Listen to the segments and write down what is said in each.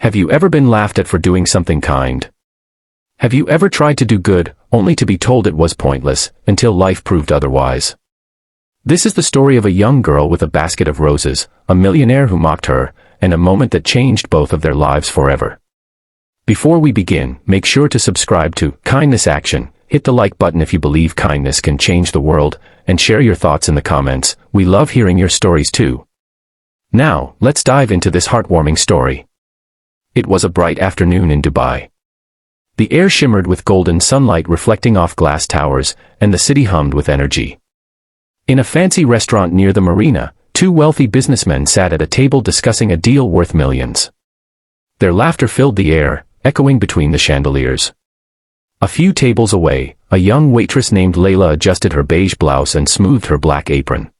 Have you ever been laughed at for doing something kind? Have you ever tried to do good, only to be told it was pointless, until life proved otherwise? This is the story of a young girl with a basket of roses, a millionaire who mocked her, and a moment that changed both of their lives forever. Before we begin, make sure to subscribe to Kindness Action, hit the like button if you believe kindness can change the world, and share your thoughts in the comments. We love hearing your stories too. Now, let's dive into this heartwarming story. It was a bright afternoon in Dubai. The air shimmered with golden sunlight reflecting off glass towers, and the city hummed with energy. In a fancy restaurant near the marina, two wealthy businessmen sat at a table discussing a deal worth millions. Their laughter filled the air, echoing between the chandeliers. A few tables away, a young waitress named Leila adjusted her beige blouse and smoothed her black apron.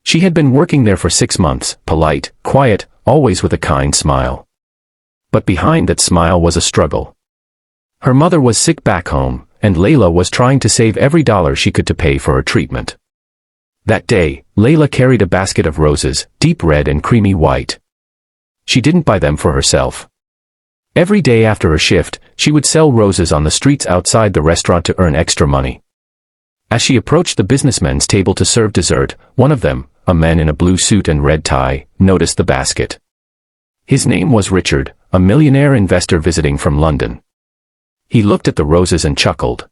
She had been working there for 6 months, polite, quiet, always with a kind smile. But behind that smile was a struggle. Her mother was sick back home, and Leila was trying to save every dollar she could to pay for her treatment. That day, Leila carried a basket of roses, deep red and creamy white. She didn't buy them for herself. Every day after her shift, she would sell roses on the streets outside the restaurant to earn extra money. As she approached the businessmen's table to serve dessert, one of them, a man in a blue suit and red tie, noticed the basket. His name was Richard, a millionaire investor visiting from London. He looked at the roses and chuckled.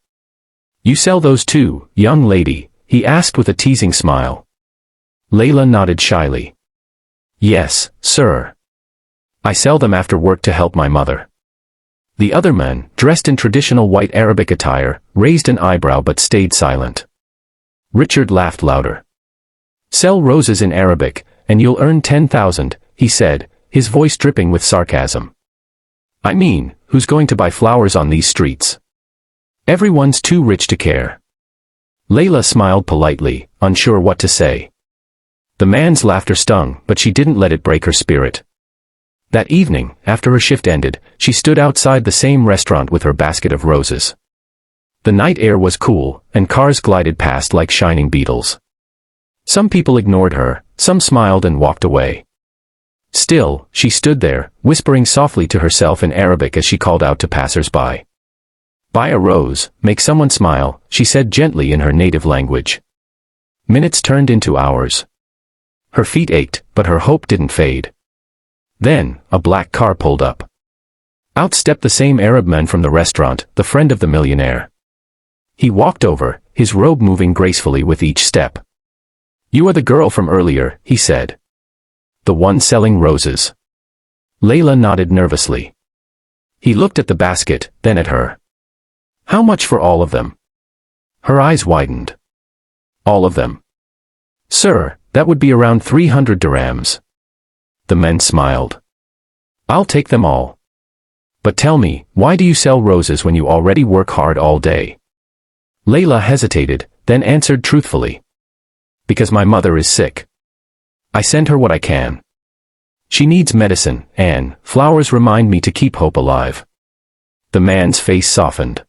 "You sell those too, young lady?" he asked with a teasing smile. Leila nodded shyly. "Yes, sir. I sell them after work to help my mother." The other man, dressed in traditional white Arabic attire, raised an eyebrow but stayed silent. Richard laughed louder. "Sell roses in Arabic, and you'll earn 10,000, he said, his voice dripping with sarcasm. "I mean, who's going to buy flowers on these streets? Everyone's too rich to care." Leila smiled politely, unsure what to say. The man's laughter stung, but she didn't let it break her spirit. That evening, after her shift ended, she stood outside the same restaurant with her basket of roses. The night air was cool, and cars glided past like shining beetles. Some people ignored her, some smiled and walked away. Still, she stood there, whispering softly to herself in Arabic as she called out to passers-by. "Buy a rose, make someone smile," she said gently in her native language. Minutes turned into hours. Her feet ached, but her hope didn't fade. Then, a black car pulled up. Out stepped the same Arab man from the restaurant, the friend of the millionaire. He walked over, his robe moving gracefully with each step. "You are the girl from earlier," he said. "The one selling roses." Leila nodded nervously. He looked at the basket, then at her. "How much for all of them?" Her eyes widened. "All of them?" "Sir, that would be around 300 dirhams." The man smiled. "I'll take them all. But tell me, why do you sell roses when you already work hard all day?" Leila hesitated, then answered truthfully. "Because my mother is sick. I send her what I can. She needs medicine, and flowers remind me to keep hope alive." The man's face softened.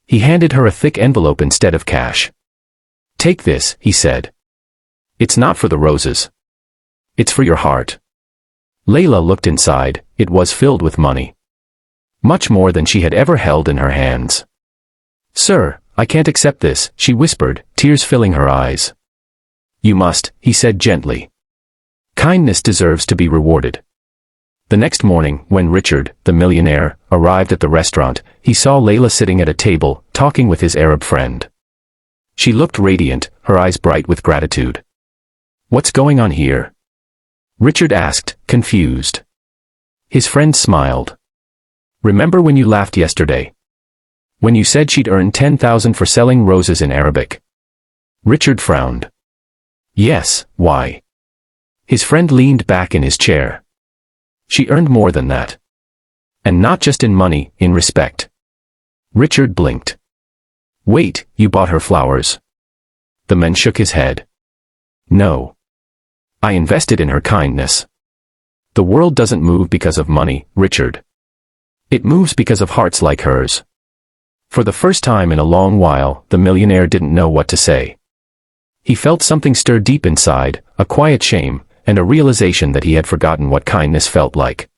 He handed her a thick envelope instead of cash. "Take this," he said. "It's not for the roses. It's for your heart." Leila looked inside. It was filled with money. Much more than she had ever held in her hands. "Sir, I can't accept this," she whispered, tears filling her eyes. "You must," he said gently. "Kindness deserves to be rewarded." The next morning, when Richard, the millionaire, arrived at the restaurant, he saw Leila sitting at a table, talking with his Arab friend. She looked radiant, her eyes bright with gratitude. "What's going on here?" Richard asked, confused. His friend smiled. "Remember when you laughed yesterday? When you said she'd earn 10,000 for selling roses in Arabic?" Richard frowned. "Yes, why?" His friend leaned back in his chair. "She earned more than that. And not just in money, in respect." Richard blinked. "Wait, you bought her flowers?" The man shook his head. "No. I invested in her kindness. The world doesn't move because of money, Richard. It moves because of hearts like hers." For the first time in a long while, the millionaire didn't know what to say. He felt something stir deep inside, a quiet shame, and a realization that he had forgotten what kindness felt like.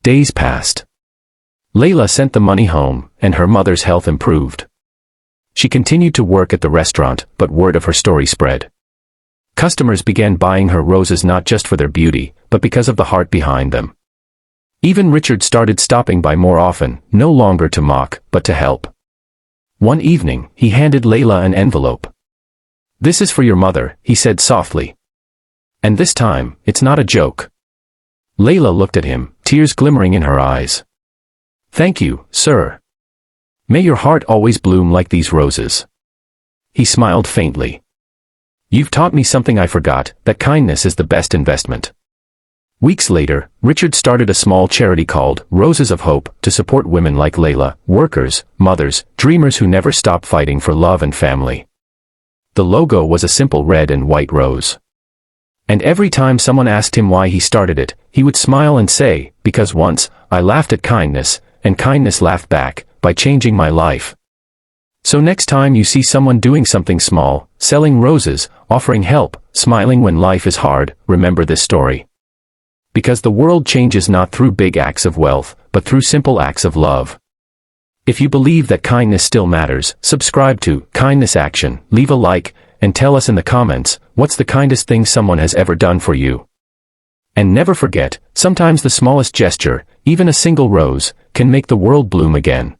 Days passed. Leila sent the money home, and her mother's health improved. She continued to work at the restaurant, but word of her story spread. Customers began buying her roses not just for their beauty, but because of the heart behind them. Even Richard started stopping by more often, no longer to mock, but to help. One evening, he handed Leila an envelope. "This is for your mother," he said softly. "And this time, it's not a joke." Leila looked at him, tears glimmering in her eyes. "Thank you, sir. May your heart always bloom like these roses." He smiled faintly. "You've taught me something I forgot, that kindness is the best investment." Weeks later, Richard started a small charity called Roses of Hope to support women like Leila, workers, mothers, dreamers who never stop fighting for love and family. The logo was a simple red and white rose. And every time someone asked him why he started it, he would smile and say, "Because once, I laughed at kindness, and kindness laughed back, by changing my life." So next time you see someone doing something small, selling roses, offering help, smiling when life is hard, remember this story. Because the world changes not through big acts of wealth, but through simple acts of love. If you believe that kindness still matters, subscribe to Kindness Action, leave a like, and tell us in the comments, what's the kindest thing someone has ever done for you? And never forget, sometimes the smallest gesture, even a single rose, can make the world bloom again.